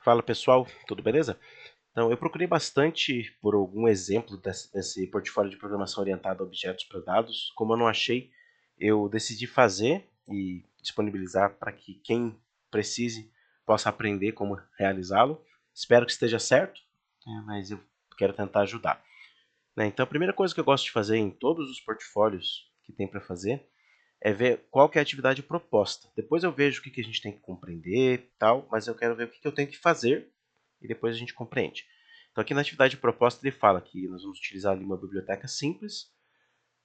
Fala pessoal, tudo beleza? Então, eu procurei bastante por algum exemplo desse portfólio de programação orientada a objetos para dados. Como eu não achei, eu decidi fazer e disponibilizar para que quem precise possa aprender como realizá-lo. Espero que esteja certo, mas eu quero tentar ajudar. Então, a primeira coisa que eu gosto de fazer em todos os portfólios que tem para fazer é ver qual que é a atividade proposta. Depois eu vejo o que a gente tem que compreender, tal, mas eu quero ver o que eu tenho que fazer e depois a gente compreende. Então aqui na atividade proposta ele fala que nós vamos utilizar ali uma biblioteca simples,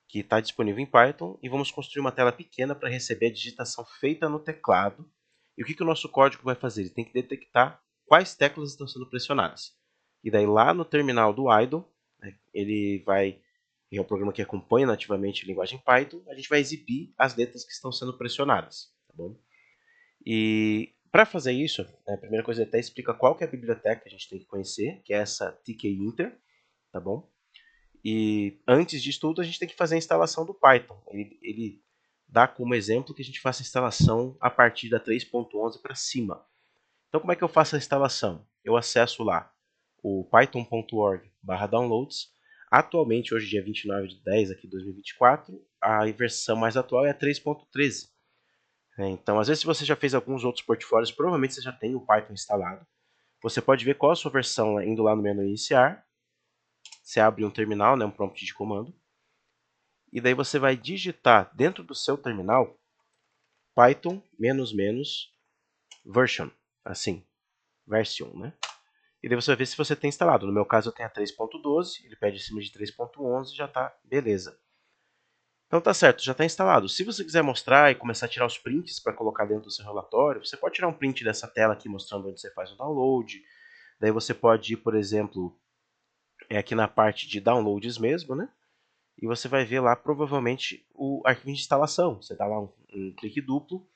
que está disponível em Python, e vamos construir uma tela pequena para receber a digitação feita no teclado. E o que o nosso código vai fazer? Ele tem que detectar quais teclas estão sendo pressionadas. E daí lá no terminal do idle, ele vai, que é o programa que acompanha nativamente a linguagem Python, a gente vai exibir as letras que estão sendo pressionadas. Tá bom? E para fazer isso, a primeira coisa até explica qual que é a biblioteca que a gente tem que conhecer, que é essa tkinter, tá bom? E antes disso tudo, a gente tem que fazer a instalação do Python. Ele dá como exemplo que a gente faça a instalação a partir da 3.11 para cima. Então, como é que eu faço a instalação? Eu acesso lá o python.org/downloads. Atualmente, hoje, dia 29 de 10 aqui, 2024, a versão mais atual é a 3.13. Então, às vezes, se você já fez alguns outros portfólios, provavelmente você já tem o Python instalado. Você pode ver qual a sua versão indo lá no menu iniciar. Você abre um terminal, um prompt de comando. E daí você vai digitar dentro do seu terminal Python version, assim, version, né? E daí você vai ver se você tem instalado. No meu caso eu tenho a 3.12, ele pede acima de 3.11, já está beleza. Então tá certo, já está instalado. Se você quiser mostrar e começar a tirar os prints para colocar dentro do seu relatório, você pode tirar um print dessa tela aqui mostrando onde você faz o download. Daí você pode ir, por exemplo, aqui na parte de downloads mesmo, né? E você vai ver lá provavelmente o arquivo de instalação. Você dá lá um clique duplo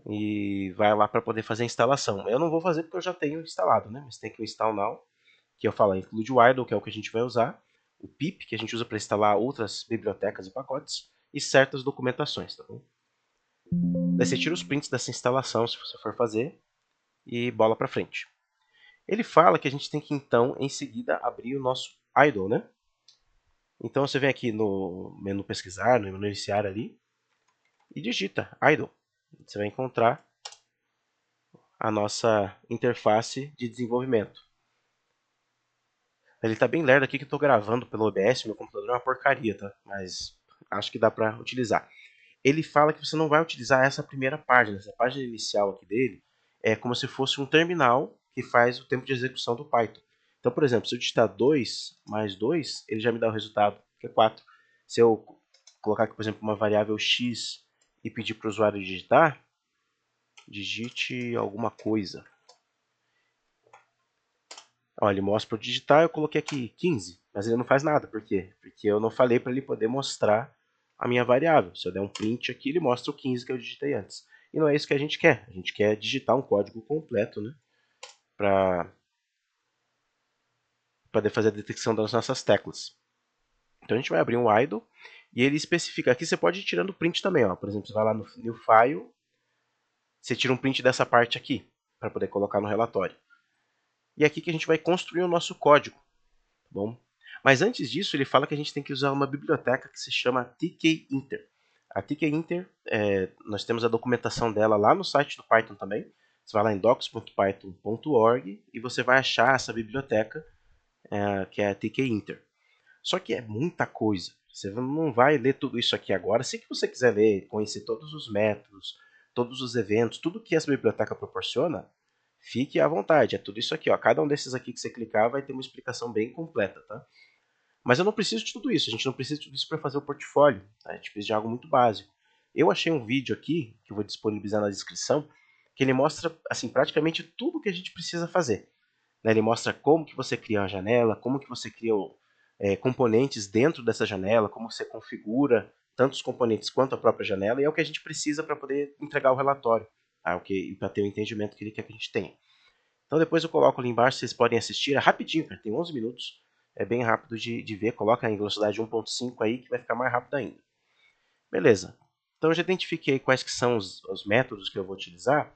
e vai lá para poder fazer a instalação. Eu não vou fazer porque eu já tenho instalado, né? Mas tem que o install now, que eu falo include o idle, que é o que a gente vai usar, o pip, que a gente usa para instalar outras bibliotecas e pacotes, e certas documentações, tá bom? Daí você tira os prints dessa instalação, se você for fazer, e bola para frente. Ele fala que a gente tem que, então, em seguida, abrir o nosso idle, né? Então você vem aqui no menu pesquisar, no menu iniciar ali, e digita idle. Você vai encontrar a nossa interface de desenvolvimento. Ele está bem lerdo aqui que eu estou gravando pelo OBS, meu computador é uma porcaria, tá? Mas acho que dá para utilizar. Ele fala que você não vai utilizar essa primeira página. Essa página inicial aqui dele é como se fosse um terminal que faz o tempo de execução do Python. Então, por exemplo, se eu digitar 2 mais 2, ele já me dá o resultado, que é 4. Se eu colocar aqui, por exemplo, uma variável x e pedir para o usuário digitar, digite alguma coisa. Ó, ele mostra para eu digitar, eu coloquei aqui 15, mas ele não faz nada. Por quê? Porque eu não falei para ele poder mostrar a minha variável. Se eu der um print aqui, ele mostra o 15 que eu digitei antes. E não é isso que a gente quer. A gente quer digitar um código completo, né, para poder fazer a detecção das nossas teclas. Então a gente vai abrir um idle e ele especifica. Aqui você pode ir tirando print também. Ó. Por exemplo, você vai lá no New File, você tira um print dessa parte aqui, para poder colocar no relatório. E é aqui que a gente vai construir o nosso código. Tá bom? Mas antes disso, ele fala que a gente tem que usar uma biblioteca que se chama tkinter. A tkinter, nós temos a documentação dela lá no site do Python também. Você vai lá em docs.python.org e você vai achar essa biblioteca, que é a tkinter. Só que é muita coisa. Você não vai ler tudo isso aqui agora. Se que você quiser ler, conhecer todos os métodos, todos os eventos, tudo que essa biblioteca proporciona, fique à vontade. É tudo isso aqui. Ó. Cada um desses aqui que você clicar vai ter uma explicação bem completa. Tá? Mas eu não preciso de tudo isso. A gente não precisa de tudo isso para fazer o portfólio. Tá? A gente precisa de algo muito básico. Eu achei um vídeo aqui, que eu vou disponibilizar na descrição, que ele mostra assim, praticamente tudo o que a gente precisa fazer. Né? Ele mostra como que você cria uma janela, como que você cria componentes dentro dessa janela, como você configura tanto os componentes quanto a própria janela, e é o que a gente precisa para poder entregar o relatório, tá? Para ter o entendimento que ele quer que a gente tenha. Então depois eu coloco ali embaixo, vocês podem assistir, é rapidinho, cara, tem 11 minutos, é bem rápido de ver, coloca em velocidade 1.5 aí que vai ficar mais rápido ainda. Beleza, então eu já identifiquei quais que são os métodos que eu vou utilizar,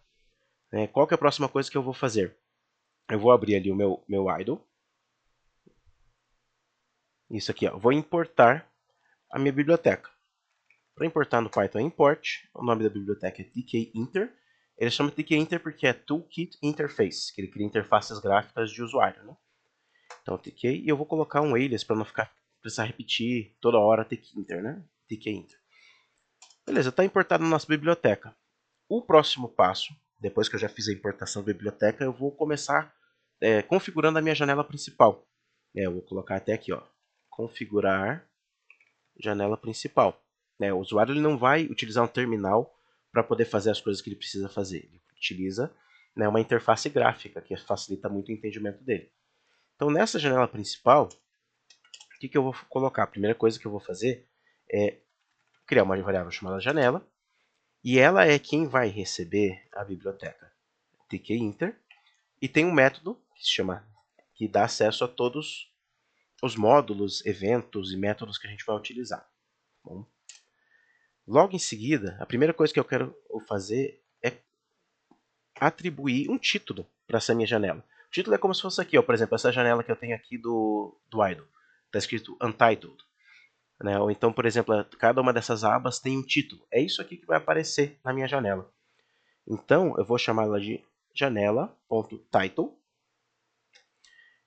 né? Qual que é a próxima coisa que eu vou fazer? Eu vou abrir ali o meu idle. Isso aqui, ó. Vou importar a minha biblioteca. Para importar no Python é import. O nome da biblioteca é tkinter. Ele chama tkinter porque é Toolkit Interface, que ele cria interfaces gráficas de usuário, né? Então, tk, e eu vou colocar um alias para não precisar repetir toda hora tkinter, né? Tkinter. Beleza, está importado na nossa biblioteca. O próximo passo, depois que eu já fiz a importação da biblioteca, eu vou começar configurando a minha janela principal. Eu vou colocar até aqui, ó, configurar janela principal. O usuário ele não vai utilizar um terminal para poder fazer as coisas que ele precisa fazer. Ele utiliza uma interface gráfica que facilita muito o entendimento dele. Então, nessa janela principal, o que eu vou colocar? A primeira coisa que eu vou fazer é criar uma variável chamada janela, e ela é quem vai receber a biblioteca tkinter, e tem um método que dá acesso a todos os módulos, eventos e métodos que a gente vai utilizar. Bom, logo em seguida, a primeira coisa que eu quero fazer é atribuir um título para essa minha janela. O título é como se fosse aqui, ó, por exemplo, essa janela que eu tenho aqui do idle. Está escrito Untitled. Né? Ou então, por exemplo, cada uma dessas abas tem um título. É isso aqui que vai aparecer na minha janela. Então, eu vou chamar ela de janela.title.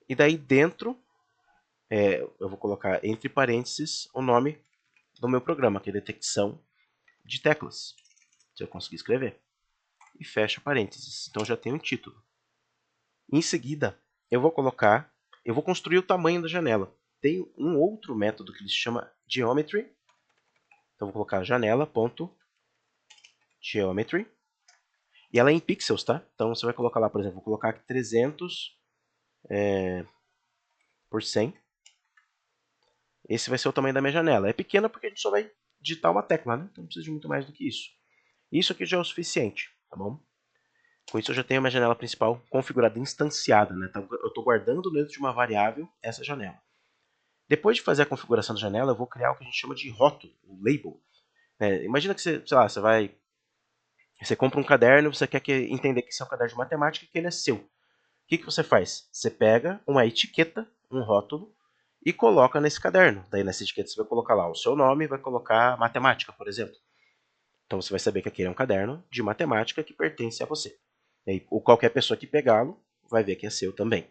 E daí dentro, eu vou colocar entre parênteses o nome do meu programa, que é detecção de teclas. Se eu conseguir escrever. E fecha parênteses. Então já tem um título. Em seguida, eu vou construir o tamanho da janela. Tem um outro método que ele se chama geometry. Então vou colocar janela.geometry. E ela é em pixels, tá? Então você vai colocar lá, por exemplo, vou colocar aqui 300 por 100. Esse vai ser o tamanho da minha janela. É pequena porque a gente só vai digitar uma tecla, né? Então não precisa de muito mais do que isso. Isso aqui já é o suficiente, tá bom? Com isso eu já tenho a minha janela principal configurada, instanciada, né? Eu estou guardando dentro de uma variável essa janela. Depois de fazer a configuração da janela, eu vou criar o que a gente chama de rótulo, o label. Imagina que você, sei lá, você compra um caderno, você quer entender que esse é um caderno de matemática e que ele é seu. O que você faz? Você pega uma etiqueta, um rótulo, e coloca nesse caderno. Daí nessa etiqueta você vai colocar lá o seu nome, vai colocar matemática, por exemplo. Então você vai saber que aquele é um caderno de matemática que pertence a você. E aí, ou qualquer pessoa que pegá-lo vai ver que é seu também.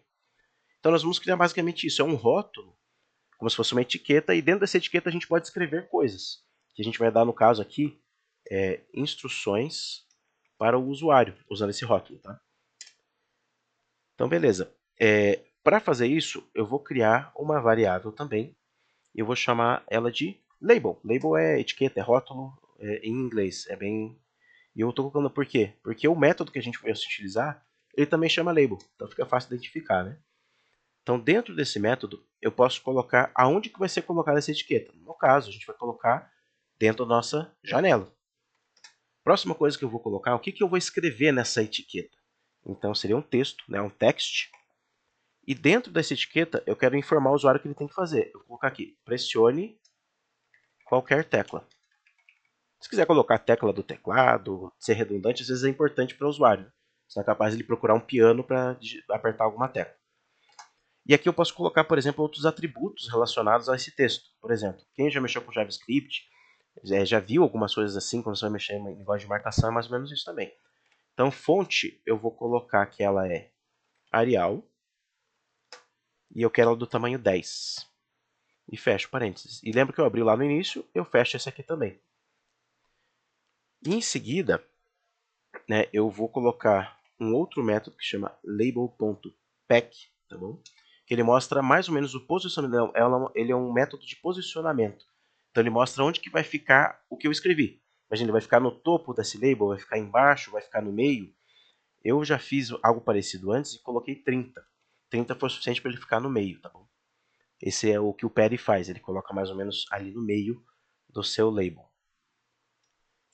Então nós vamos criar basicamente isso, é um rótulo, como se fosse uma etiqueta, e dentro dessa etiqueta a gente pode escrever coisas, que a gente vai dar no caso aqui, instruções para o usuário, usando esse rótulo. Tá? Então beleza, para fazer isso eu vou criar uma variável também, e eu vou chamar ela de label. Label é etiqueta, é rótulo em inglês, E eu estou colocando por quê? Porque o método que a gente vai utilizar, ele também chama label, então fica fácil de identificar, né? Então, dentro desse método, eu posso colocar aonde que vai ser colocada essa etiqueta. No caso, a gente vai colocar dentro da nossa janela. Próxima coisa que eu vou colocar, o que eu vou escrever nessa etiqueta? Então, seria um texto, né, um text. E dentro dessa etiqueta, eu quero informar o usuário o que ele tem que fazer. Eu vou colocar aqui, pressione qualquer tecla. Se quiser colocar a tecla do teclado, ser redundante, às vezes é importante para o usuário. Você é capaz de ele procurar um piano para apertar alguma tecla. E aqui eu posso colocar, por exemplo, outros atributos relacionados a esse texto. Por exemplo, quem já mexeu com JavaScript, já viu algumas coisas assim, quando você vai mexer em linguagem de marcação, é mais ou menos isso também. Então, fonte, eu vou colocar que ela é Arial, e eu quero ela do tamanho 10. E fecho parênteses. E lembra que eu abri lá no início, eu fecho esse aqui também. E em seguida, eu vou colocar um outro método que chama label.pack, tá bom? Que ele mostra mais ou menos o posicionamento. Ele é um método de posicionamento. Então ele mostra onde que vai ficar o que eu escrevi. Imagina, ele vai ficar no topo desse label, vai ficar embaixo, vai ficar no meio. Eu já fiz algo parecido antes e coloquei 30. 30 foi o suficiente para ele ficar no meio, tá bom? Esse é o que o Perry faz, ele coloca mais ou menos ali no meio do seu label.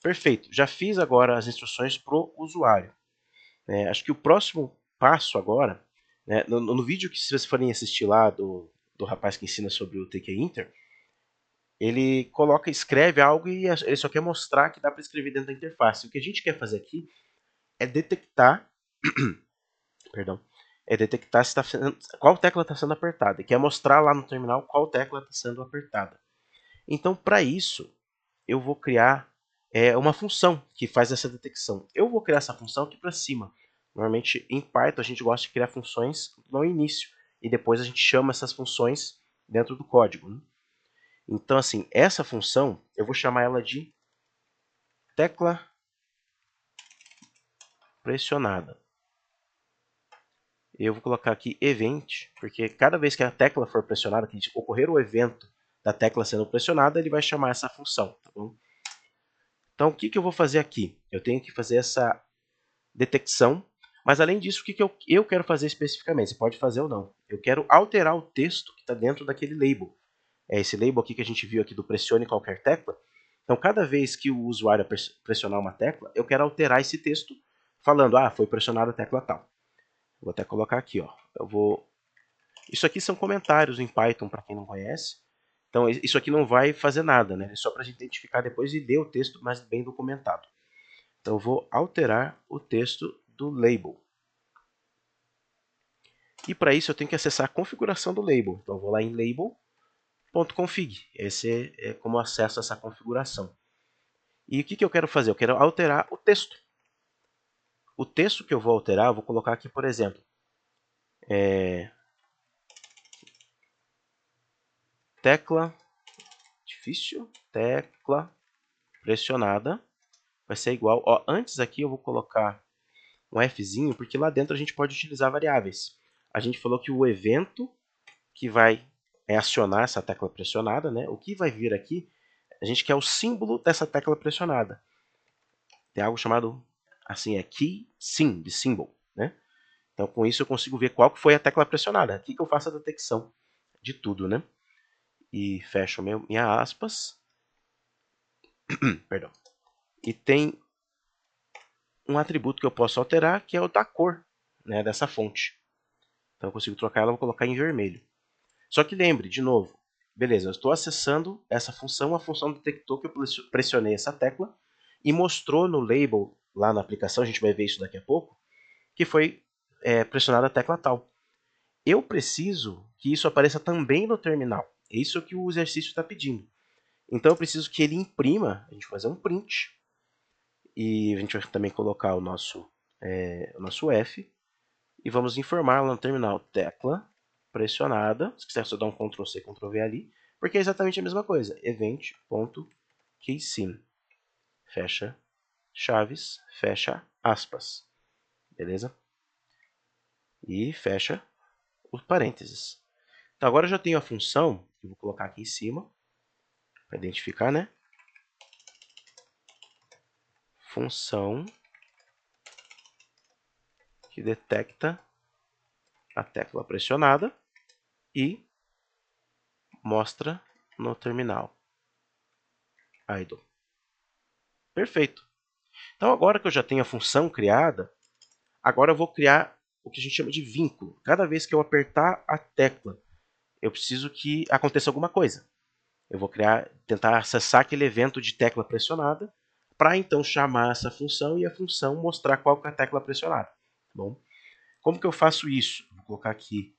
Perfeito, já fiz agora as instruções para o usuário. Acho que o próximo passo agora, no vídeo que vocês forem assistir lá do rapaz que ensina sobre o tkinter, ele escreve algo e ele só quer mostrar que dá para escrever dentro da interface. O que a gente quer fazer aqui é detectar, perdão, é detectar se qual tecla está sendo apertada. E quer mostrar lá no terminal qual tecla está sendo apertada. Então, para isso, eu vou criar uma função que faz essa detecção. Eu vou criar essa função aqui para cima. Normalmente, em Python, a gente gosta de criar funções no início. E depois a gente chama essas funções dentro do código. Né? Então, assim, essa função, eu vou chamar ela de tecla pressionada. Eu vou colocar aqui event, porque cada vez que a tecla for pressionada, que ocorrer o evento da tecla sendo pressionada, ele vai chamar essa função. Tá bom? Então, o que eu vou fazer aqui? Eu tenho que fazer essa detecção, mas além disso, o que eu quero fazer especificamente? Você pode fazer ou não. Eu quero alterar o texto que está dentro daquele label. É esse label aqui que a gente viu aqui do pressione qualquer tecla. Então, cada vez que o usuário pressionar uma tecla, eu quero alterar esse texto falando, foi pressionada a tecla tal. Vou até colocar aqui, ó. Isso aqui são comentários em Python, para quem não conhece. Então, isso aqui não vai fazer nada, né? É só para a gente identificar depois e ler o texto mais bem documentado. Então, eu vou alterar o texto do label. E para isso, eu tenho que acessar a configuração do label. Então, eu vou lá em label.config. Esse é como eu acesso essa configuração. E o que eu quero fazer? Eu quero alterar o texto. O texto que eu vou alterar, eu vou colocar aqui, por exemplo, tecla, difícil, tecla pressionada, vai ser igual, antes aqui eu vou colocar um Fzinho, porque lá dentro a gente pode utilizar variáveis. A gente falou que o evento que vai acionar essa tecla pressionada, né? O que vai vir aqui, a gente quer o símbolo dessa tecla pressionada. Tem algo chamado, assim, key sim, de symbol, né? Então, com isso eu consigo ver qual foi a tecla pressionada. Aqui que eu faço a detecção de tudo, né? E fecho minha aspas. Perdão. E tem um atributo que eu posso alterar, que é o da cor, né, dessa fonte. Então eu consigo trocar ela, vou colocar em vermelho. Só que lembre, de novo, beleza, eu estou acessando essa função, a função detectou que eu pressionei essa tecla e mostrou no label, lá na aplicação, a gente vai ver isso daqui a pouco, que foi pressionada a tecla tal. Eu preciso que isso apareça também no terminal. É isso que o exercício está pedindo. Então eu preciso que ele imprima, a gente vai fazer um print, e a gente vai também colocar o nosso F, e vamos informar lá no terminal tecla pressionada, se quiser só dar um Ctrl C, Ctrl V ali, porque é exatamente a mesma coisa, event.keysim, fecha chaves, fecha aspas, beleza? E fecha os parênteses. Então agora eu já tenho a função, que eu vou colocar aqui em cima, para identificar, né? Função que detecta a tecla pressionada e mostra no terminal idle. Perfeito. Então agora que eu já tenho a função criada, agora eu vou criar o que a gente chama de vínculo. Cada vez que eu apertar a tecla, eu preciso que aconteça alguma coisa. Eu vou tentar acessar aquele evento de tecla pressionada para então chamar essa função e a função mostrar qual que é a tecla pressionada. Tá bom? Como que eu faço isso? Vou colocar aqui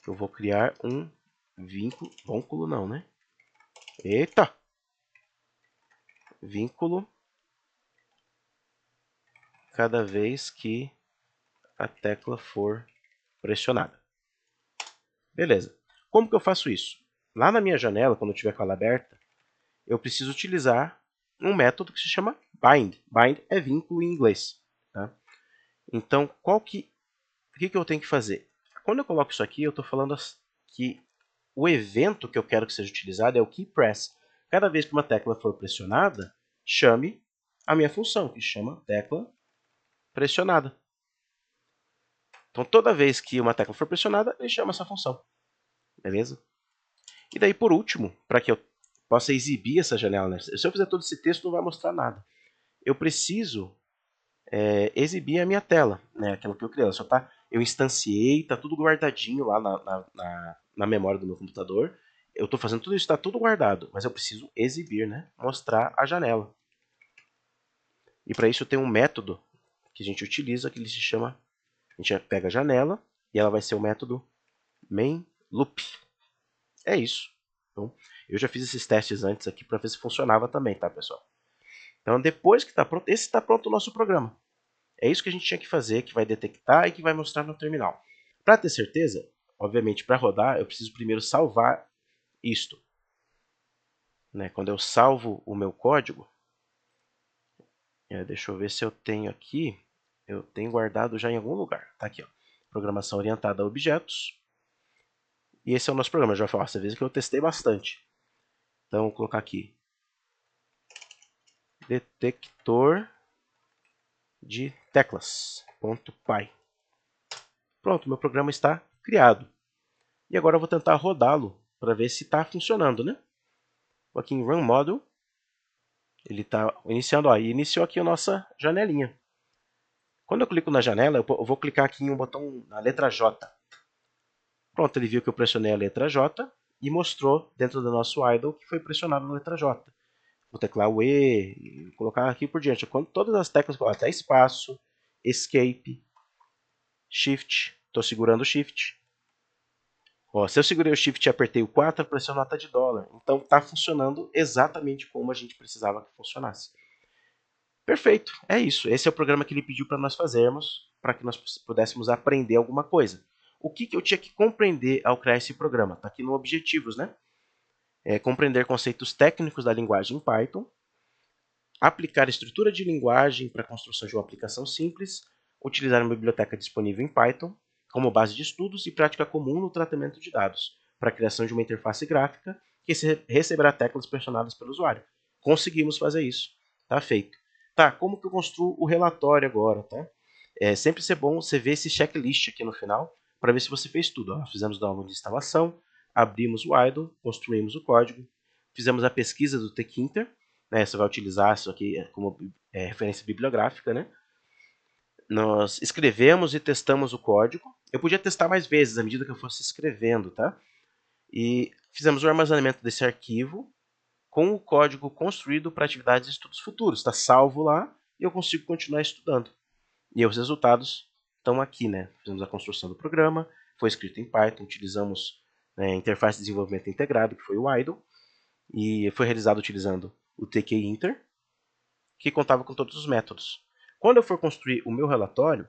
que eu vou criar um vínculo não, né? Eita! Vínculo cada vez que a tecla for pressionada. Beleza. Como que eu faço isso? Lá na minha janela, quando eu tiver com ela aberta, eu preciso utilizar um método que se chama bind. Bind é vínculo em inglês. Tá? Então, o que eu tenho que fazer? Quando eu coloco isso aqui, eu estou falando que o evento que eu quero que seja utilizado é o keyPress. Cada vez que uma tecla for pressionada, chame a minha função, que chama tecla pressionada. Então, toda vez que uma tecla for pressionada, ele chama essa função. Beleza? E daí, por último, para que eu possa exibir essa janela, né? Se eu fizer todo esse texto, não vai mostrar nada. Eu preciso exibir a minha tela, né? Aquela que eu criei. Eu instanciei, está tudo guardadinho lá na memória do meu computador. Eu estou fazendo tudo isso, está tudo guardado, mas eu preciso exibir, né? Mostrar a janela. E para isso eu tenho um método que a gente utiliza, que ele se chama, a gente pega a janela e ela vai ser o método main loop. É isso. Então, eu já fiz esses testes antes aqui para ver se funcionava também, tá, pessoal? Então, depois que está pronto, esse está pronto o nosso programa. É isso que a gente tinha que fazer, que vai detectar e que vai mostrar no terminal. Para ter certeza, obviamente, para rodar, eu preciso primeiro salvar isto. Né? Quando eu salvo o meu código, deixa eu ver se eu tenho aqui, eu tenho guardado já em algum lugar. Tá aqui, ó. Programação orientada a objetos. E esse é o nosso programa. Eu já falei, você vê que eu testei bastante. Então, vou colocar aqui detector de teclas.py. Pronto, meu programa está criado. E agora eu vou tentar rodá-lo para ver se está funcionando, né? Vou aqui em Run Module. Ele está iniciando, ó, e iniciou aqui a nossa janelinha. Quando eu clico na janela, eu vou clicar aqui em um botão na letra J. Pronto, ele viu que eu pressionei a letra J e mostrou dentro do nosso idle que foi pressionado a letra J. Vou teclar o E, colocar aqui por diante. Quando todas as teclas, até espaço, Escape, Shift, estou segurando o Shift. Ó, se eu segurei o Shift e apertei o 4, apareceu nota de dólar. Então está funcionando exatamente como a gente precisava que funcionasse. Perfeito, é isso. Esse é o programa que ele pediu para nós fazermos, para que nós pudéssemos aprender alguma coisa. O que eu tinha que compreender ao criar esse programa? Está aqui no Objetivos, né? Compreender conceitos técnicos da linguagem Python, aplicar a estrutura de linguagem para a construção de uma aplicação simples, utilizar uma biblioteca disponível em Python como base de estudos e prática comum no tratamento de dados, para a criação de uma interface gráfica que receberá teclas pressionadas pelo usuário. Conseguimos fazer isso. Está feito. Tá, como que eu construo o relatório agora, tá? Sempre ser bom você ver esse checklist aqui no final, para ver se você fez tudo. Ó, fizemos download de instalação, abrimos o idle, construímos o código, fizemos a pesquisa do tkinter, né? Você vai utilizar isso aqui como referência bibliográfica, né? Nós escrevemos e testamos o código. Eu podia testar mais vezes à medida que eu fosse escrevendo, tá? E fizemos o armazenamento desse arquivo com o código construído para atividades e estudos futuros. Está salvo lá e eu consigo continuar estudando. E os resultados estão aqui, né? Fizemos a construção do programa, foi escrito em Python, utilizamos interface de desenvolvimento integrado, que foi o idle, e foi realizado utilizando o tkinter, que contava com todos os métodos. Quando eu for construir o meu relatório,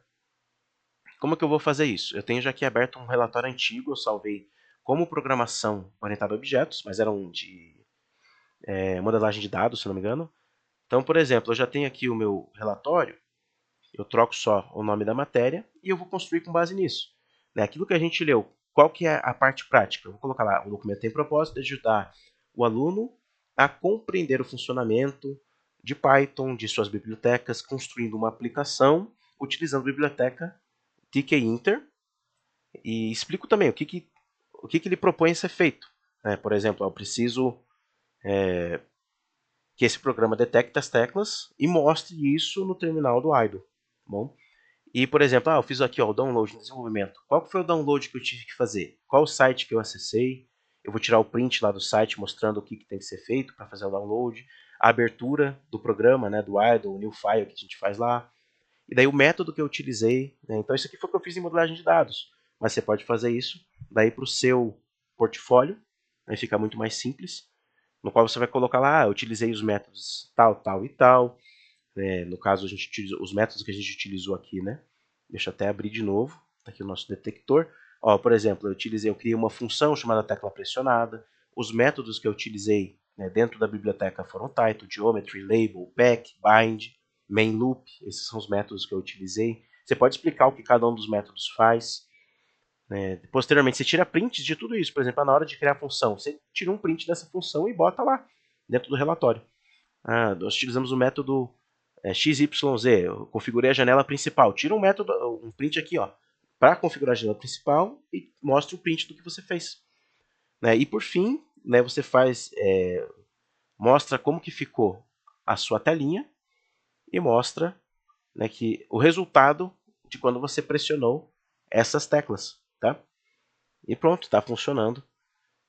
como que eu vou fazer isso? Eu tenho já aqui aberto um relatório antigo, eu salvei como programação orientada a objetos, mas era um de modelagem de dados, se não me engano. Então, por exemplo, eu já tenho aqui o meu relatório, eu troco só o nome da matéria e eu vou construir com base nisso. Aquilo que a gente leu, qual que é a parte prática? Eu vou colocar lá, o documento tem propósito de ajudar o aluno a compreender o funcionamento de Python, de suas bibliotecas, construindo uma aplicação utilizando a biblioteca tkinter e explico também o que ele propõe a ser feito. Por exemplo, eu preciso que esse programa detecte as teclas e mostre isso no terminal do idle. Bom? E, por exemplo, eu fiz aqui ó, o download no desenvolvimento. Qual foi o download que eu tive que fazer? Qual o site que eu acessei? Eu vou tirar o print lá do site mostrando o que tem que ser feito para fazer o download. A abertura do programa, né, do idle, o new file que a gente faz lá. E daí o método que eu utilizei. Né? Então isso aqui foi o que eu fiz em modelagem de dados. Mas você pode fazer isso daí para o seu portfólio. Aí fica muito mais simples. No qual você vai colocar lá, eu utilizei os métodos tal, tal e tal. No caso, a gente utiliza os métodos que a gente utilizou aqui, né? Deixa eu até abrir de novo. Está aqui o nosso detector. Ó, por exemplo, eu criei uma função chamada tecla pressionada. Os métodos que eu utilizei dentro da biblioteca foram title, geometry, label, pack, bind, main loop. Esses são os métodos que eu utilizei. Você pode explicar o que cada um dos métodos faz. Posteriormente, você tira prints de tudo isso. Por exemplo, na hora de criar a função, você tira um print dessa função e bota lá dentro do relatório. Nós utilizamos o método XYZ, eu configurei a janela principal. Tira um print aqui, ó, para configurar a janela principal e mostra o print do que você fez. E por fim, você mostra como que ficou a sua telinha e mostra que o resultado de quando você pressionou essas teclas, tá? E pronto, está funcionando.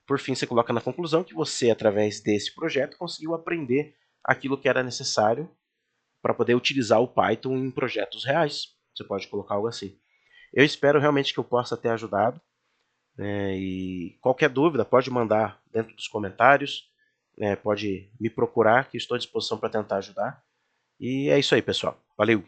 Por fim, você coloca na conclusão que você, através desse projeto, conseguiu aprender aquilo que era necessário para poder utilizar o Python em projetos reais. Você pode colocar algo assim. Eu espero realmente que eu possa ter ajudado, né, e qualquer dúvida pode mandar dentro dos comentários, né, pode me procurar, que estou à disposição para tentar ajudar. E é isso aí, pessoal. Valeu!